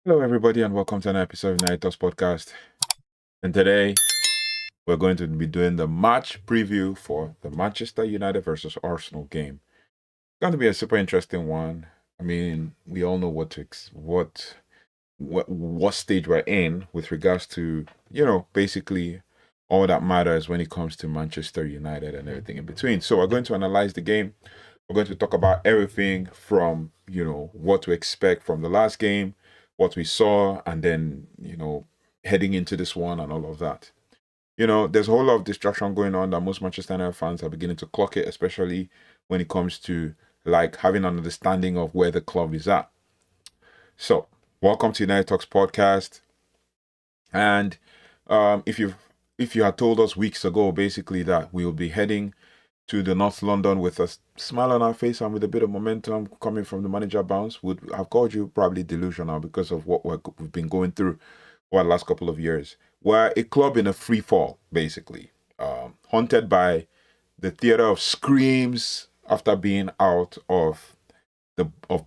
Hello, everybody, and welcome to another episode of United Talks Podcast. And today, we're going to be doing the match preview for the Manchester United versus Arsenal game. It's going to be a super interesting one. I mean, we all know what stage we're in with regards to basically all that matters when it comes to Manchester United and everything in between. So we're going to analyze the game. We're going to talk about everything from what to expect from the last game, what we saw, and then heading into this one and all of that. There's a whole lot of distraction going on that most Manchester United fans are beginning to clock it, especially when it comes to like having an understanding of where the club is at. So, welcome to United Talks podcast. And if you had told us weeks ago, basically that we will be heading to the North London with a smile on our face and with a bit of momentum coming from the manager bounce, would have called you probably delusional because of what we've been going through over the last couple of years. We're a club in a free fall, basically, haunted by the theater of screams after being out of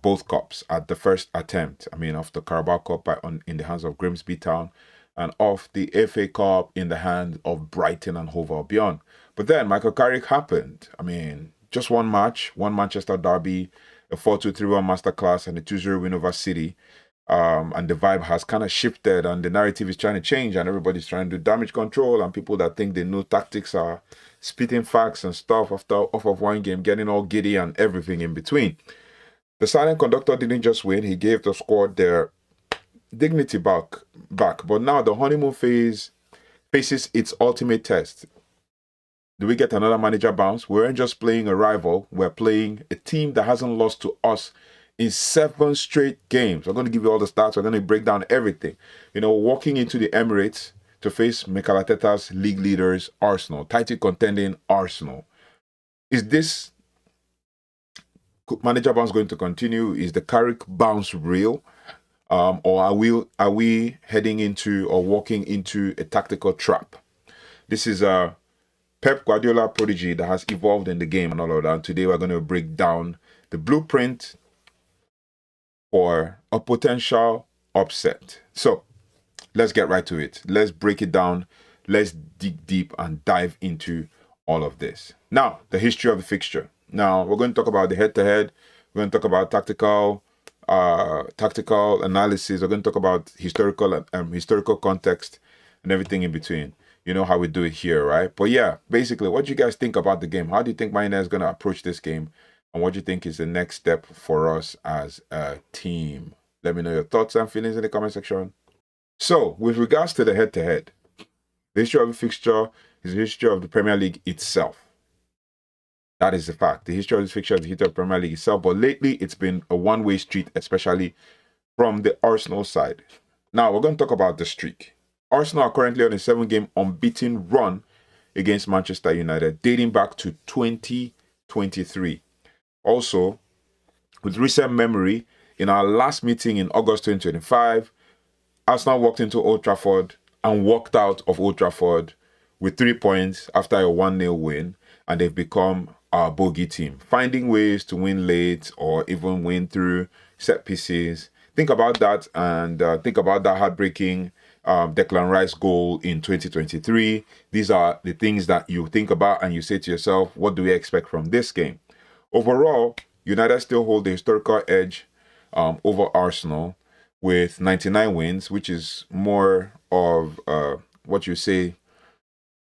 both cups at the first attempt. I mean, of the Carabao Cup in the hands of Grimsby Town, and of the FA Cup in the hand of Brighton and Hove Albion. But then Michael Carrick happened. I mean, just one match, one Manchester derby, a 4-2-3-1 masterclass, and a 2-0 win over City. And the vibe has kind of shifted, and the narrative is trying to change, and everybody's trying to do damage control, and people that think they know tactics are spitting facts and stuff off of one game, getting all giddy and everything in between. The silent conductor didn't just win; he gave the squad their dignity back. But now the honeymoon phase faces its ultimate test. Do we get another manager bounce? We aren't just playing a rival; we're playing a team that hasn't lost to us in 7 straight games. We're going to give you all the stats. We're going to break down everything. Walking into the Emirates to face Mikel Arteta's league leaders, Arsenal, title contending Arsenal. Is this manager bounce going to continue? Is the Carrick bounce real? Or are we heading into or walking into a tactical trap? This is a Pep Guardiola prodigy that has evolved in the game and all of that. And today we're going to break down the blueprint for a potential upset. So let's get right to it. Let's break it down. Let's dig deep and dive into all of this. Now, the history of the fixture. Now, we're going to talk about the head-to-head. We're going to talk about tactical analysis. We're going to talk about historical context and everything in between. You know how we do it here, right? But yeah, basically, what do you guys think about the game? How do you think Man United is going to approach this game? And what do you think is the next step for us as a team? Let me know your thoughts and feelings in the comment section. So, with regards to the head-to-head, the history of the fixture is the history of the Premier League itself. That is the fact. The history of this fixture is the history of the Premier League itself. But lately, it's been a one-way street, especially from the Arsenal side. Now, we're going to talk about the streak. Arsenal are currently on a 7-game unbeaten run against Manchester United, dating back to 2023. Also, with recent memory, in our last meeting in August 2025, Arsenal walked into Old Trafford and walked out of Old Trafford with 3 points after a 1-0 win, and they've become our bogey team, finding ways to win late or even win through set pieces. Think about that, and think about that heartbreaking Declan Rice goal in 2023. These are the things that you think about and you say to yourself, what do we expect from this game? Overall, United still hold the historical edge over Arsenal with 99 wins, which is more of what you say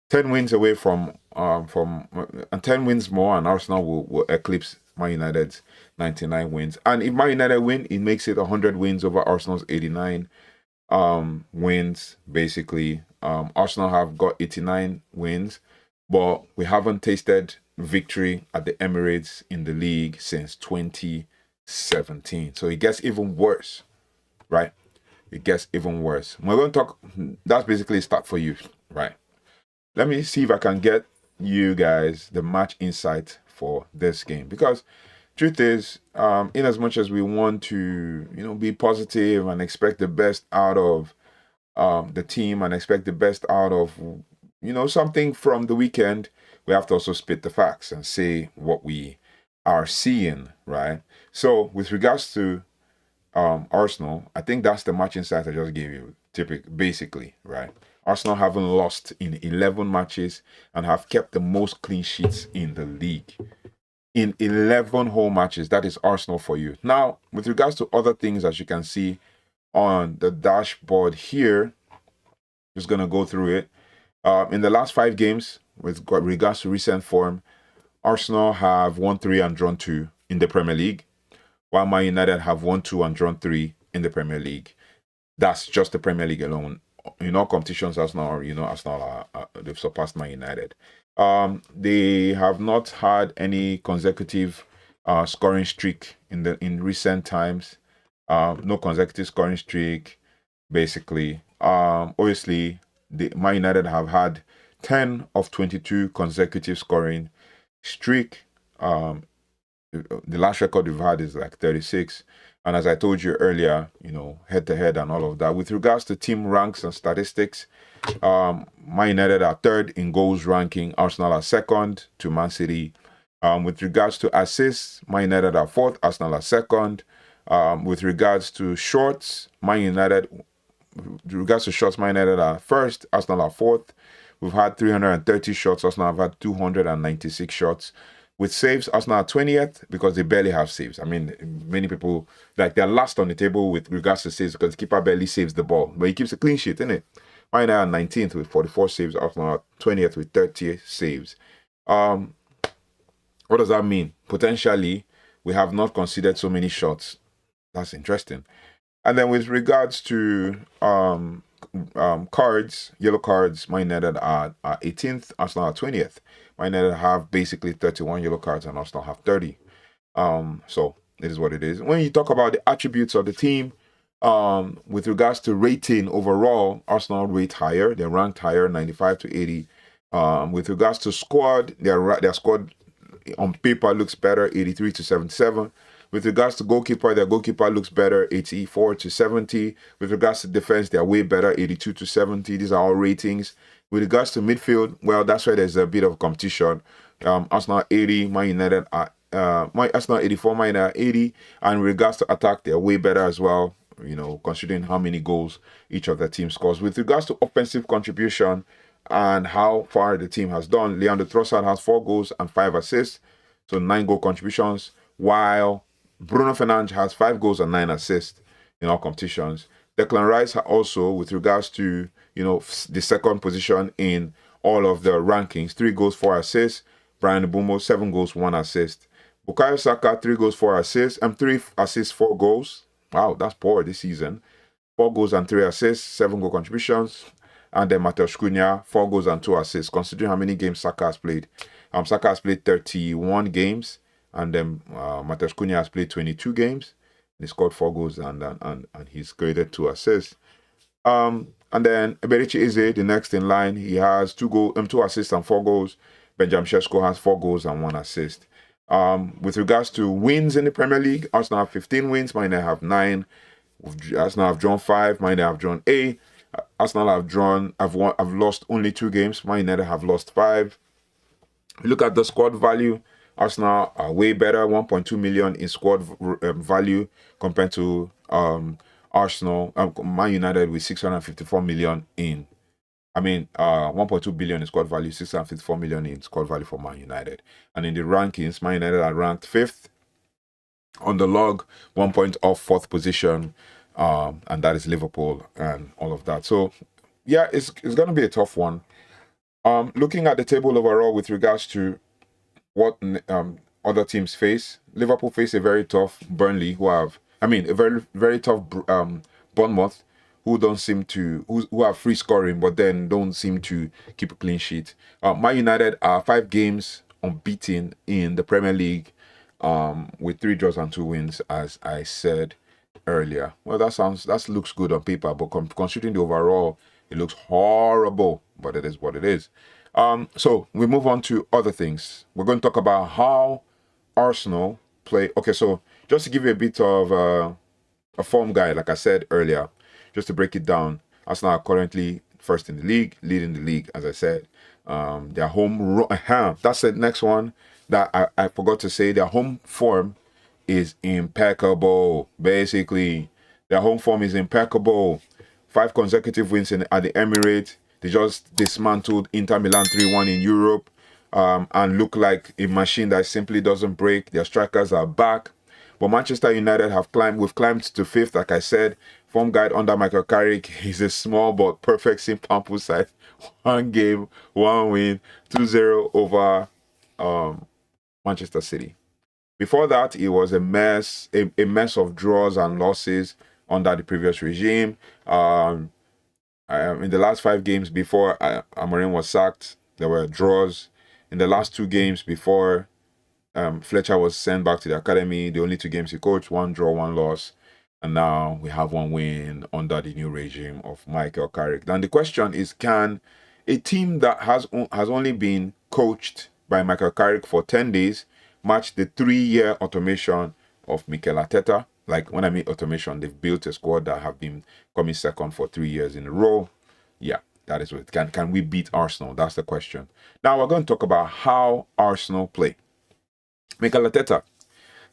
10 wins away from and 10 wins more, and Arsenal will eclipse Man United's 99 wins. And if Man United win, it makes it 100 wins over Arsenal's 89 wins, basically. Arsenal have got 89 wins, but we haven't tasted victory at the Emirates in the league since 2017. So it gets even worse, right? It gets even worse. We're going to talk, that's basically a start for you, right? Let me see if I can get you guys the match insight for this game, because truth is, in as much as we want to be positive and expect the best out of the team and expect the best out of something from the weekend, we have to also spit the facts and say what we are seeing, right? So with regards to Arsenal, I think that's the match insight I just gave you, basically, right? Arsenal haven't lost in 11 matches and have kept the most clean sheets in the league. In 11 home matches, that is Arsenal for you. Now, with regards to other things, as you can see on the dashboard here, just going to go through it. In the last 5 games, with regards to recent form, Arsenal have won 3 and drawn 2 in the Premier League, while Man United have won 2 and drawn 3 in the Premier League. That's just the Premier League alone. In all competitions, Arsenal, they've surpassed Man United. They have not had any consecutive scoring streak in recent times. No consecutive scoring streak, basically. Obviously, Man United have had 10 of 22 consecutive scoring streak. The last record we've had is like 36. And as I told you earlier, head to head and all of that. With regards to team ranks and statistics, Man United are 3rd in goals ranking. Arsenal are 2nd to Man City. With regards to assists, Man United are 4th. Arsenal are 2nd. With regards to shots, Man United are 1st. Arsenal are 4th. We've had 330 shots. Arsenal have had 296 shots. With saves, Arsenal are 20th because they barely have saves. I mean, many people, they're last on the table with regards to saves because the keeper barely saves the ball. But he keeps a clean sheet, innit? Man United are 19th with 44 saves. Arsenal are 20th with 30 saves. What does that mean? Potentially, we have not considered so many shots. That's interesting. And then with regards to cards, yellow cards, Man United are 18th. Arsenal are 20th. Man United have basically 31 yellow cards and Arsenal have 30. So it is what it is. When you talk about the attributes of the team, with regards to rating overall, Arsenal rate higher. They're ranked higher, 95 to 80. With regards to squad, their squad on paper looks better, 83 to 77. With regards to goalkeeper, their goalkeeper looks better, 84 to 70. With regards to defense, they're way better, 82 to 70. These are all ratings. With regards to midfield, well, that's where there's a bit of competition. Arsenal 80, Man United are Arsenal 84, Man United 80. And with regards to attack, they're way better as well, considering how many goals each of the teams scores. With regards to offensive contribution and how far the team has done, Leandro Trossard has 4 goals and 5 assists, so 9 goal contributions, while Bruno Fernandes has 5 goals and 9 assists in all competitions. Declan Rice also, with regards to, the second position in all of the rankings, 3 goals, 4 assists. Brian Mbeumo, 7 goals, 1 assist. Bukayo Saka, 3 goals, 4 assists, and 3 assists, 4 goals. Wow, that's poor this season. 4 goals and 3 assists, 7 goal contributions. And then Matheus Cunha, 4 goals and 2 assists, considering how many games Saka has played. Saka has played 31 games. And then Matheus Cunha has played 22 games. He scored 4 goals and he's created 2 assists. And then Eberici Eze, the next in line, he has 2 assists and 4 goals. Benjamin Sesko has 4 goals and 1 assist. With regards to wins in the Premier League, Arsenal have 15 wins, Man United have 9. Arsenal have drawn 5, Man United have drawn 8. Arsenal have lost only 2 games, Man United have lost 5. If you look at the squad value, Arsenal are way better, 1.2 million in squad value compared to Arsenal, Man United with 654 million in. 1.2 billion in squad value, 654 million in squad value for Man United. And in the rankings, Man United are ranked 5th on the log, 1 point off 4th position, and that is Liverpool and all of that. So, yeah, it's going to be a tough one. Looking at the table overall with regards to what other teams face, Liverpool face a very tough Burnley, a very, very tough Bournemouth, who have free scoring, but then don't seem to keep a clean sheet. Man United are 5 games unbeaten in the Premier League, with 3 draws and 2 wins, as I said earlier. Well, that looks good on paper, but considering the overall, it looks horrible. But it is what it is. So we move on to other things. We're going to talk about how Arsenal play. Okay, so just to give you a bit of a form guide, like I said earlier, just to break it down, Arsenal are currently 1st in the league, leading the league, as I said. Their home, that's the next one that I forgot to say. Their home form is impeccable. Basically, their home form is impeccable. 5 consecutive wins at the Emirates. They just dismantled Inter Milan 3-1 in Europe, and look like a machine that simply doesn't break. Their strikers are back. But Manchester United we've climbed to 5th, like I said. Form guide under Michael Carrick. He's a small but perfect sample side. 1 game, 1 win, 2-0 over Manchester City. Before that, it was a mess of draws and losses under the previous regime. In the last 5 games before Amorim was sacked, there were draws. In the last 2 games before Fletcher was sent back to the academy, the only 2 games he coached, 1 draw, 1 loss. And now we have 1 win under the new regime of Mikel Carrick. Then the question is, can a team that has only been coached by Mikel Carrick for 10 days match the 3-year automation of Mikel Arteta? Like, when I mean automation, they've built a squad that have been coming second for 3 years in a row. Yeah, that is what can we beat Arsenal? That's the question. Now we're going to talk about how Arsenal play. Mikel Arteta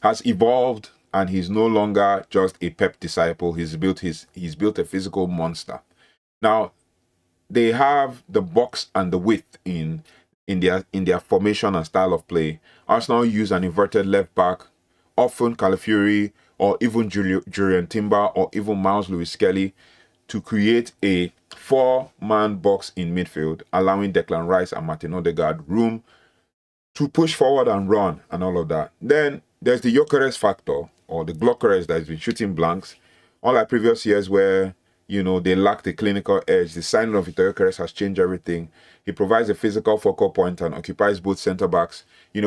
has evolved, and he's no longer just a Pep disciple. He's built a physical monster. Now, they have the box and the width in their formation and style of play. Arsenal use an inverted left back, often Calafiori or even Julian Timber or even Miles Lewis-Skelly, to create a 4-man box in midfield, allowing Declan Rice and Martin Odegaard room to push forward and run and all of that. Then there's the Gyökeres factor, or the Gyökeres that has been shooting blanks. Unlike previous years where, they lack the clinical edge, the signing of Viktor Gyökeres has changed everything. He provides a physical focal point and occupies both centre-backs,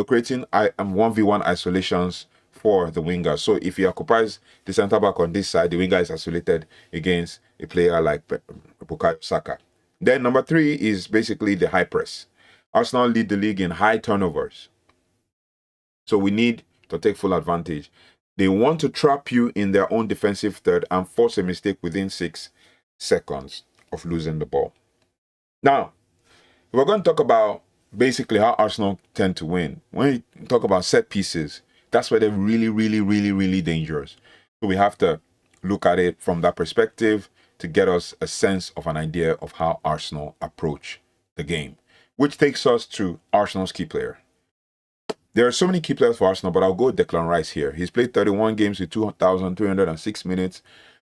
creating 1v1 isolations for the winger. So if he occupies the centre-back on this side, the winger is isolated against a player like Bukayo Saka. Then number 3 is basically the high press. Arsenal lead the league in high turnovers. So we need to take full advantage. They want to trap you in their own defensive third and force a mistake within 6 seconds of losing the ball. Now, we're going to talk about basically how Arsenal tend to win. When we talk about set pieces, that's where they're really, really, really, really dangerous. So we have to look at it from that perspective to get us a sense of an idea of how Arsenal approach the game, which takes us to Arsenal's key player. There are so many key players for Arsenal, but I'll go with Declan Rice here. He's played 31 games with 2,306 minutes,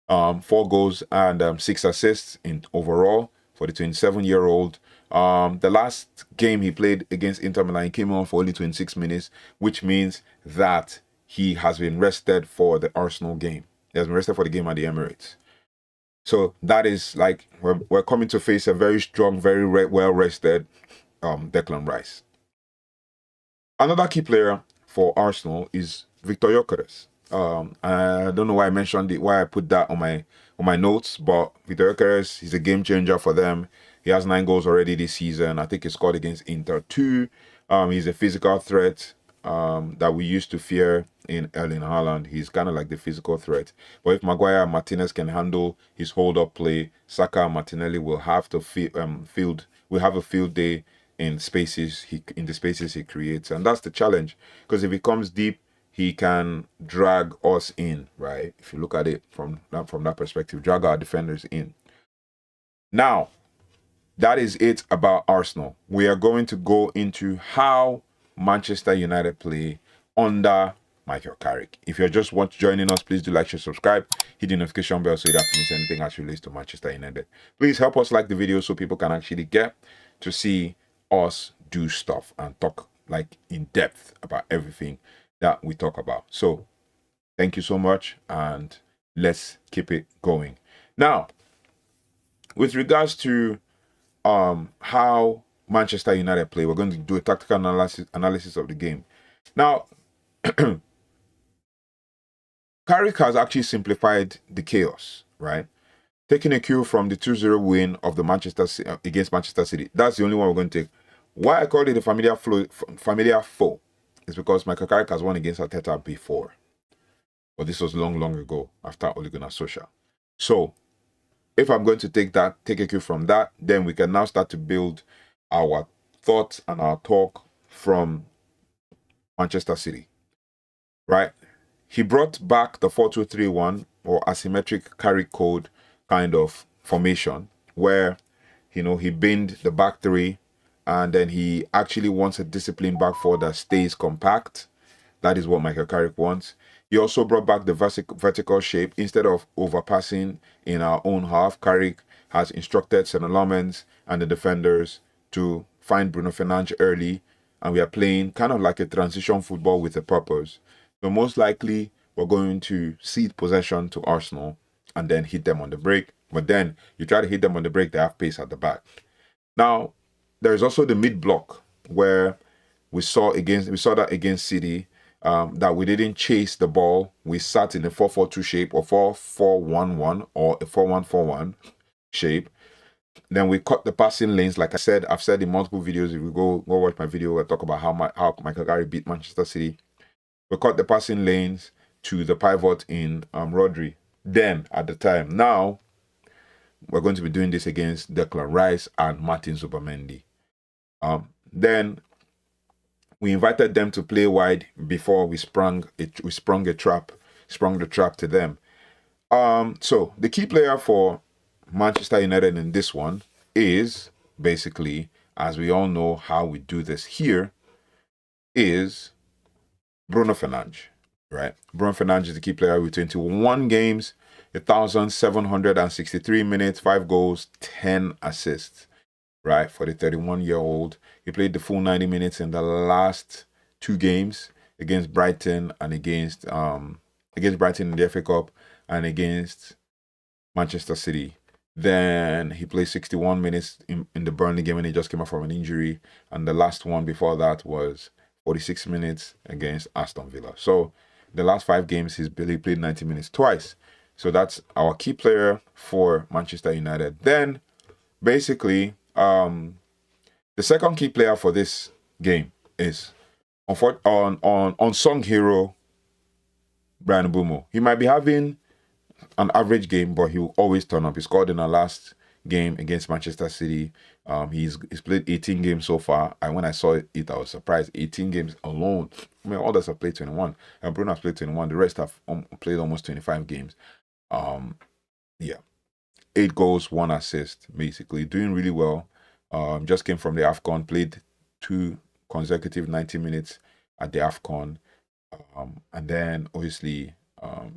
4 goals and 6 assists in overall for the 27-year-old. The last game he played against Inter Milan, he came on for only 26 minutes, which means that he has been rested for the Arsenal game. He has been rested for the game at the Emirates. So that is like, we're coming to face a very strong, very well-rested Declan Rice. Another key player for Arsenal is Viktor Gyökeres. I don't know why I mentioned it, why I put that on my notes, but Viktor Gyökeres, he's a game changer for them. He has 9 goals already this season. I think he scored against Inter 2. He's a physical threat that we used to fear in Erling Haaland. He's kind of like the physical threat. But if Maguire and Martinez can handle his hold-up play, Saka and Martinelli will have to have a field day in the spaces he creates, and that's the challenge, because if he comes deep, he can drag us in, right? If you look at it from that perspective, drag our defenders in. Now, that is it about Arsenal. We are going to go into how Manchester United play under Mikel Carrick. If you're just joining us, please do like, share, subscribe, hit the notification bell so you don't miss anything as relates to Manchester United. Please help us like the video so people can actually get to see us do stuff and talk like in depth about everything that we talk about. So thank you so much, and let's keep it going. Now, with regards to how Manchester United play, we're going to do a tactical analysis of the game. Now, Carrick has actually simplified the chaos, right? Taking a cue from the 2-0 win of the against Manchester City. That's the only one we're going to take. Why I called it a familiar foe is because Mikel Carrick has won against Arteta before. But this was long, long ago after Ole Gunnar Solskjaer. So, if I'm going to take a cue from that, then we can now start to build our thoughts and our talk from Manchester City, right? he brought back the 4-2-3-1 or asymmetric Carrick Code kind of formation where, he binned the back three, and then he actually wants a disciplined back four that stays compact. That is what Michael Carrick wants. He also brought back the vertical shape. Instead of overpassing in our own half, Carrick has instructed St. Lomens and the defenders to find Bruno Fernandes early, and we are playing kind of like a transition football with a purpose. So most likely, we're going to cede possession to Arsenal and then hit them on the break. But then you try to hit them on the break, they have pace at the back. Now, there is also the mid block where we saw that against City, that we didn't chase the ball. We sat in a 4-4-2 shape or 4-4-1-1 or a 4-1-4-1 shape. Then we cut the passing lanes. Like I said, I've said in multiple videos. If you go watch my video, I talk about how Michael Carrick beat Manchester City. We cut the passing lanes to the pivot in Rodri. Then at the time, now we're going to be doing this against Declan Rice and Martin Zubimendi. Then we invited them to play wide before we sprung the trap to them. So the key player for Manchester United in this one is basically, as we all know how we do this here, is Bruno Fernandes, right? Bruno Fernandes is the key player with 21 games, 1,763 minutes, 5 goals, 10 assists, right? For the 31-year-old. He played the full 90 minutes in the last 2 games against Brighton and against Brighton in the FA Cup and against Manchester City. Then he played 61 minutes in the Burnley game when he just came out from an injury. And the last one before that was 46 minutes against Aston Villa. So the last 5 games, he's barely played 90 minutes twice. So that's our key player for Manchester United. Then, basically, the second key player for this game is unsung hero Bryan Mbeumo. He might be having an average game, but he will always turn up. He scored in our last game against Manchester City. He's played 18 games so far. And when I saw it, I was surprised. 18 games alone. I mean, others have played 21. And Bruno has played 21. The rest have played almost 25 games. 8 goals, 1 assist, basically. Doing really well. Just came from the AFCON, played 2 consecutive 90 minutes at the AFCON. And then, obviously,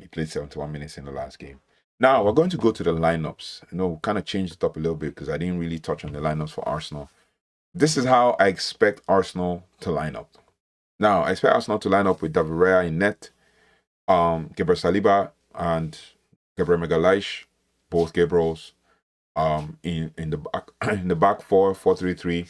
he played 71 minutes in the last game. Now, we're going to go to the lineups. We kind of changed it up a little bit because I didn't really touch on the lineups for Arsenal. This is how I expect Arsenal to line up. Now, I expect Arsenal to line up with David Raya in net, Gabriel Saliba and Gabriel Magalhaes, both Gabriels, in the back 4-4-3-3.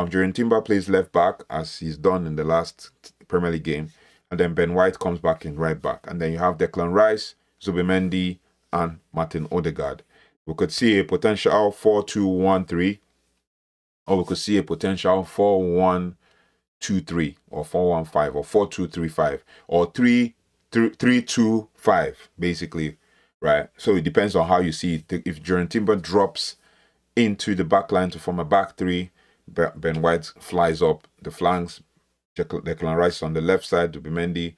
Jurgen Timber plays left back as he's done in the last Premier League game, and then Ben White comes back in right back, and then you have Declan Rice, Zubimendi, and Martin Odegaard. We could see a potential 4-2-1-3, or we could see a potential 4-1-2-3, or 4-1-5, or 4-2-3-5, or 3-2-5, basically, right? So it depends on how you see it. If Jurgen Timber drops into the back line to form a back 3, Ben White flies up the flanks, Declan Rice on the left side, Zubimendi,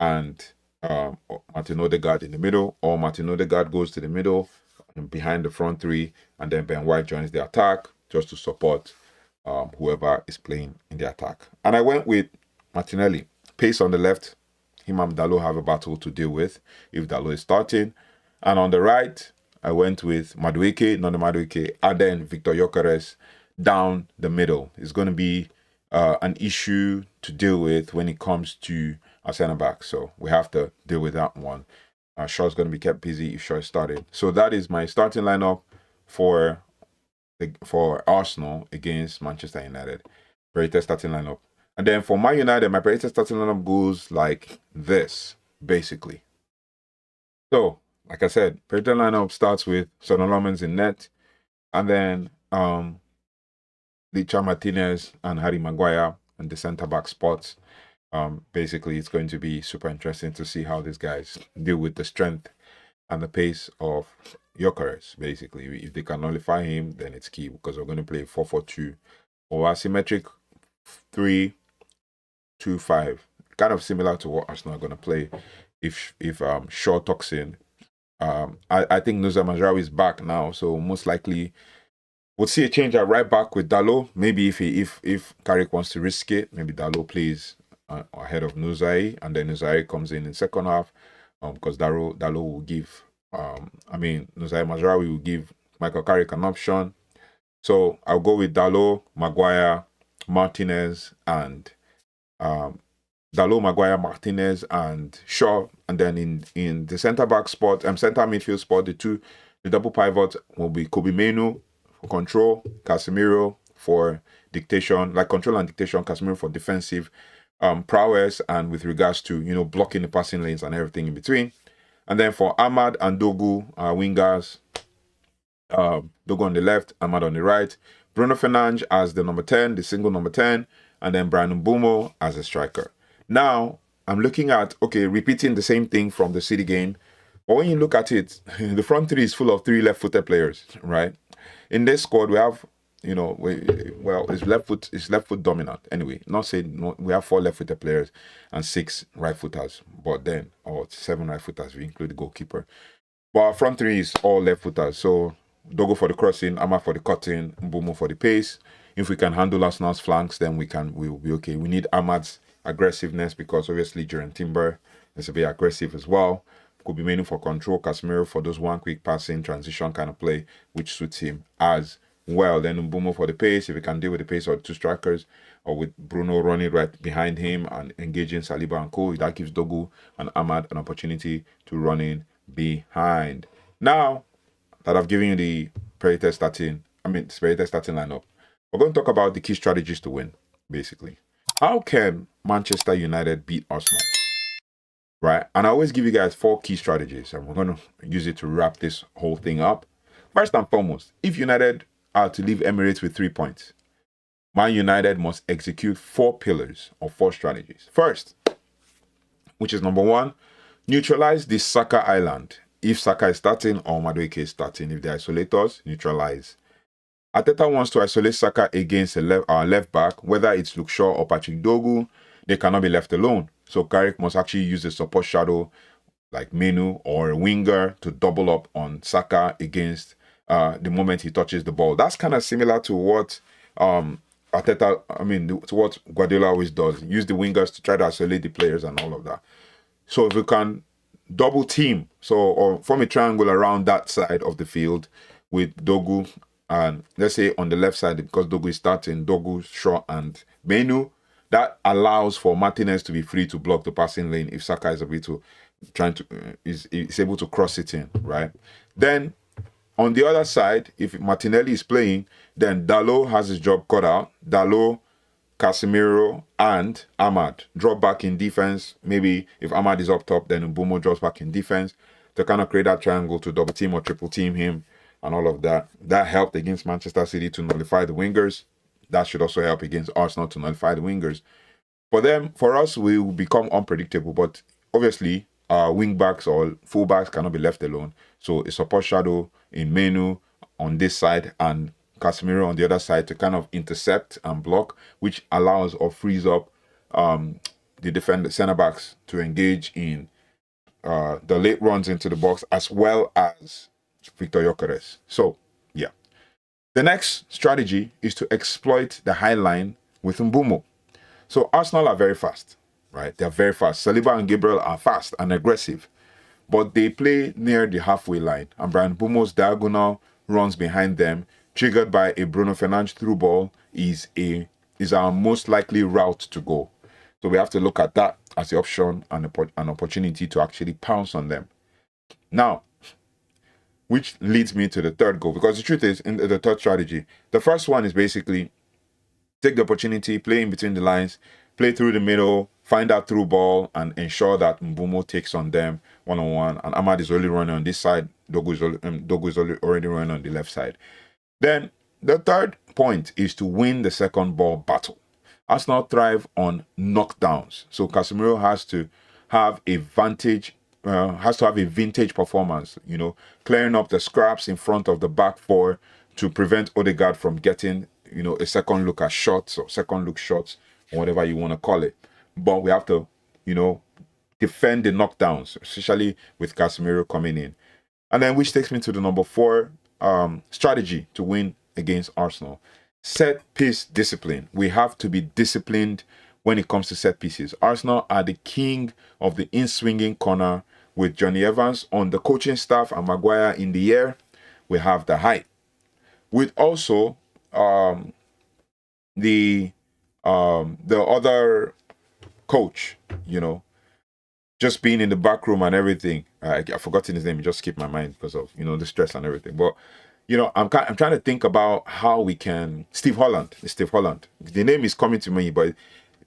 and Martin Odegaard in the middle, or Martin Odegaard goes to the middle and behind the front 3, and then Ben White joins the attack just to support whoever is playing in the attack. And I went with Martinelli. Pace on the left, him and Dalot have a battle to deal with if Dalot is starting. And on the right, I went with Madueke, and then Viktor Gyökeres down the middle. It's going to be an issue to deal with when it comes to our centre back. So we have to deal with that one. Shaw's going to be kept busy if Shaw is starting. So that is my starting lineup for Arsenal against Manchester United. Predicted starting lineup. And then for Man United, my predicted starting lineup goes like this, basically. So, like I said, predicted lineup starts with St. Lomens in net, and then Licha Martinez and Harry Maguire and the centre back spots. Basically, it's going to be super interesting to see how these guys deal with the strength and the pace of Gyökeres. Basically, if they can nullify him, then it's key because we're going to play 4-4-2 or asymmetric 3-2-5, kind of similar to what Arsenal are going to play if Shaw tucks in. I think Nusa Majraoui is back now, so most likely we'll see a change at right back with Dalot. Maybe if Carrick wants to risk it, maybe Dalot plays ahead of Nuzai, and then Nuzai comes in second half, because Dalot will give, Nuzai Majraoui will give Michael Carrick an option. So I'll go with Dalot, Maguire, Martinez, and Dalot, Maguire, Martinez, and Shaw. And then in the centre back spot, centre midfield spot, the double pivot will be Kobe Mainoo for control, Casemiro for dictation, like control and dictation, Casemiro for defensive prowess, and with regards to blocking the passing lanes and everything in between. And then for Ahmad and Dogu, wingers, Dogu on the left, Ahmad on the right, Bruno Fernandes as the number 10, the single number 10, and then Brian Mbeumo as a striker. Now, I'm looking at, repeating the same thing from the City game. But when you look at it, the front three is full of 3 left-footed players, right? In this squad, we have, it's left foot dominant. Anyway, not saying no, we have 4 left-footed players and 6 right-footers, but then, or 7 right-footers if you include the goalkeeper. But our front three is all left-footers. So Dogo for the crossing, Ahmad for the cutting, Mbeumo for the pace. If we can handle Arsenal's flanks, then we'll be okay. We need Ahmad's aggressiveness because obviously Jurgen Timber is a bit aggressive as well. Could be Mainoo for control, Casemiro for those one quick passing transition kind of play, which suits him as well. Then Mbeumo for the pace, if he can deal with the pace of 2 strikers, or with Bruno running right behind him and engaging Saliba and co, that gives Dogu and Ahmad an opportunity to run in behind. Now that I've given you the Spirited starting lineup, we're going to talk about the key strategies to win, basically. How can Manchester United beat Arsenal? Right? And I always give you guys 4 key strategies, and we're going to use it to wrap this whole thing up. First and foremost, if United are to leave Emirates with 3 points, Man United must execute 4 pillars or 4 strategies. First, which is number 1, neutralize the Saka island. If Saka is starting or Madueke is starting, if they isolate us, neutralize. Arteta wants to isolate Saka against our left back, whether it's Luke Shaw or Patrick Dogu. They cannot be left alone. So Carrick must actually use a support shadow like Mainoo or a winger to double up on Saka against the moment he touches the ball. That's kind of similar to what to what Guardiola always does. Use the wingers to try to isolate the players and all of that. So if we can double team, or form a triangle around that side of the field with Dogu, and let's say on the left side, because Dogu is starting, Dogu, Shaw, and Mainoo, that allows for Martinez to be free to block the passing lane if Saka is is able to cross it in, right? Then on the other side, if Martinelli is playing, then Dalot has his job cut out. Dalot, Casemiro, and Ahmad drop back in defense. Maybe if Ahmad is up top, then Mbeumo drops back in defense to kind of create that triangle to double team or triple team him and all of that. That helped against Manchester City to nullify the wingers. That should also help against Arsenal to nullify the wingers. For us, we will become unpredictable. But obviously, wing backs or full backs cannot be left alone. So a support shadow in Mainoo on this side and Casemiro on the other side to kind of intercept and block, which allows or frees up the centre backs to engage in the late runs into the box, as well as Viktor Gyökeres. So, yeah. The next strategy is to exploit the high line with Mbeumo. So Arsenal are very fast, right? They're very fast. Saliba and Gabriel are fast and aggressive, but they play near the halfway line. And Brian Mbeumo's diagonal runs behind them, triggered by a Bruno Fernandes through ball, is our most likely route to go. So we have to look at that as the option and an opportunity to actually pounce on them. Now, which leads me to the third goal, because the truth is, in the third strategy, the first one is basically take the opportunity, play in between the lines, play through the middle, find that through ball, and ensure that Mbeumo takes on them one-on-one. And Ahmad is only running on this side. Dogu is already running on the left side. Then the third point is to win the second ball battle. Arsenal thrive on knockdowns. So Casemiro has to have a vintage performance, clearing up the scraps in front of the back 4 to prevent Odegaard from getting, a second look at shots or second look shots or whatever you want to call it. But we have to, defend the knockdowns, especially with Casemiro coming in. And then which takes me to the number 4 strategy to win against Arsenal. Set piece discipline. We have to be disciplined when it comes to set pieces. Arsenal are the king of the in-swinging corner with Johnny Evans on the coaching staff and Maguire in the air. We have the height. With also the other coach, just being in the back room and everything. I've forgotten his name. It just skipped my mind because of, the stress and everything. But, I'm trying to think about how we can... Steve Haaland. The name is coming to me, but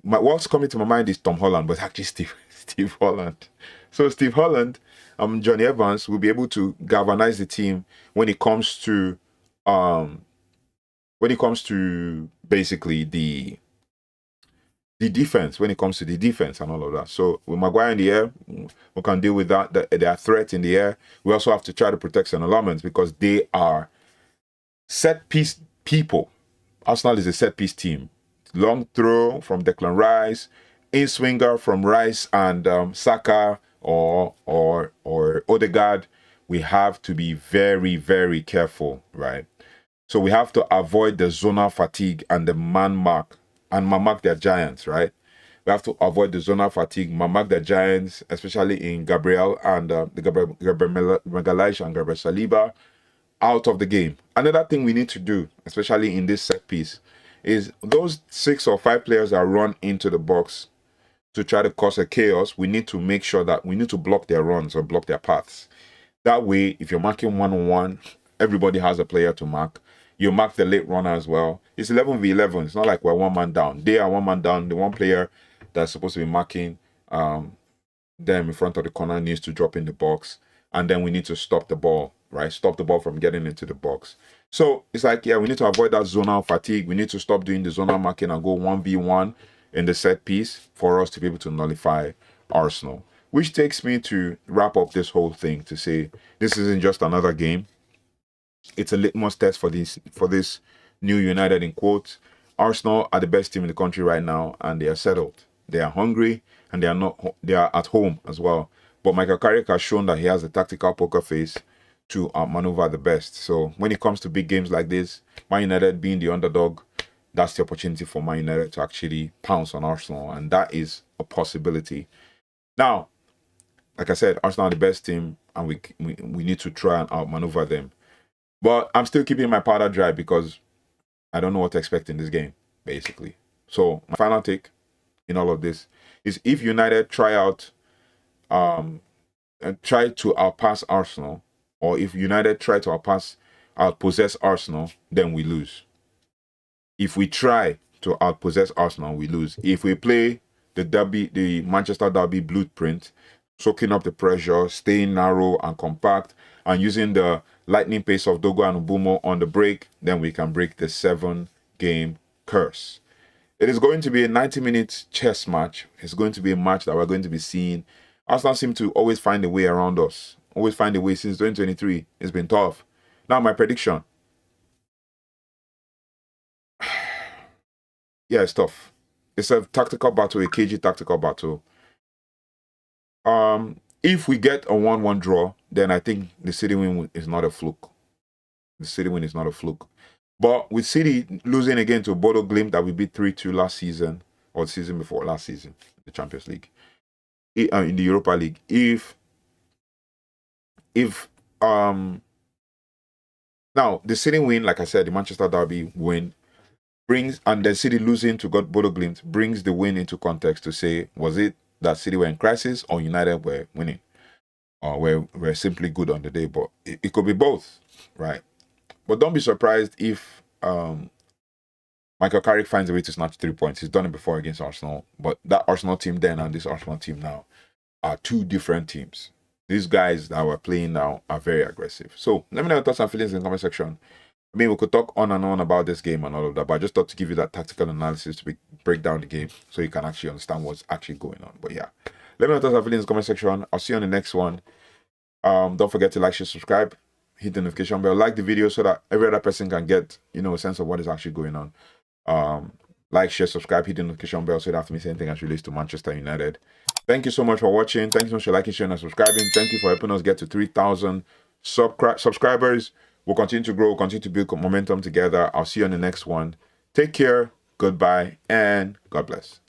what's coming to my mind is Tom Holland, but actually Steve Haaland. So Steve Haaland, Johnny Evans will be able to galvanize the team when it comes to basically the defense, when it comes to the defense and all of that. So with Maguire in the air, we can deal with that. Their threat in the air. We also have to try to protect St. Lomans because they are set piece people. Arsenal is a set piece team. Long throw from Declan Rice, in swinger from Rice and Saka or Odegaard. We have to be very, very careful, right? So we have to avoid the zonal fatigue and the man mark and mark their giants, right? We have to avoid the zonal fatigue, mark their giants, especially in Gabriel and Gabriel Magalhaes and Gabriel Saliba out of the game. Another thing we need to do, especially in this set piece, is those 6 or 5 players that run into the box to try to cause a chaos. We need to make sure that we need to block their runs or block their paths. That way, if you're marking 1-on-1, everybody has a player to mark. You mark the late runner as well. It's 11v11. It's not like we're one man down. They are one man down. The one player that's supposed to be marking them in front of the corner needs to drop in the box. And then we need to stop the ball, right? Stop the ball from getting into the box. So it's like, we need to avoid that zonal fatigue. We need to stop doing the zonal marking and go 1v1 in the set piece for us to be able to nullify Arsenal. Which takes me to wrap up this whole thing to say this isn't just another game. It's a litmus test for this new United in quotes. Arsenal are the best team in the country right now, and they are settled. They are hungry, and they are at home as well. But Michael Carrick has shown that he has a tactical poker face to maneuver the best. So when it comes to big games like this, Man United being the underdog, that's the opportunity for Man United to actually pounce on Arsenal, and that is a possibility. Now, like I said, Arsenal are the best team, and we need to try and outmaneuver them. But I'm still keeping my powder dry because I don't know what to expect in this game, basically. So my final take in all of this is if United try to outpass Arsenal, or if United try to outpossess Arsenal, then we lose. If we try to outpossess Arsenal, we lose. If we play the Manchester Derby blueprint, soaking up the pressure, staying narrow and compact, and using the lightning pace of Dogo and Ubumo on the break, then we can break the 7-game curse. It is going to be a 90-minute chess match. It's going to be a match that we're going to be seeing. Arsenal seem to always find a way around us. Always find a way since 2023. It's been tough. Now, my prediction. It's tough. It's a tactical battle, a cagey tactical battle. If we get a 1-1 draw, then I think the City win is not a fluke. The City win is not a fluke. But with City losing again to Bodo Glimt that we beat 3-2 last season, or the season before last season, the Champions League, in the Europa League. Now the City win, like I said, the Manchester Derby win brings, and the City losing to Bodo Glimt brings the win into context to say, was it that City were in crisis or United were winning, or we're simply good on the day? But it could be both, right? But don't be surprised if Michael Carrick finds a way to snatch 3 points. He's done it before against Arsenal, but that Arsenal team then and this Arsenal team now are 2 different teams. These guys that we're playing now are very aggressive. So let me know your thoughts and feelings in the comment section. I mean, we could talk on and on about this game and all of that, but I just thought to give you that tactical analysis to break down the game so you can actually understand what's actually going on. But yeah, let me know your thoughts and feelings in the comment section. I'll see you on the next one. Don't forget to like, share, subscribe, hit the notification bell, like the video so that every other person can get, a sense of what is actually going on. Like, share, subscribe, hit the notification bell so you don't have to miss anything as relates to Manchester United. Thank you so much for watching. Thank you so much for liking, sharing, and subscribing. Thank you for helping us get to 3,000 subscribers. We'll continue to grow, continue to build momentum together. I'll see you on the next one. Take care, goodbye, and God bless.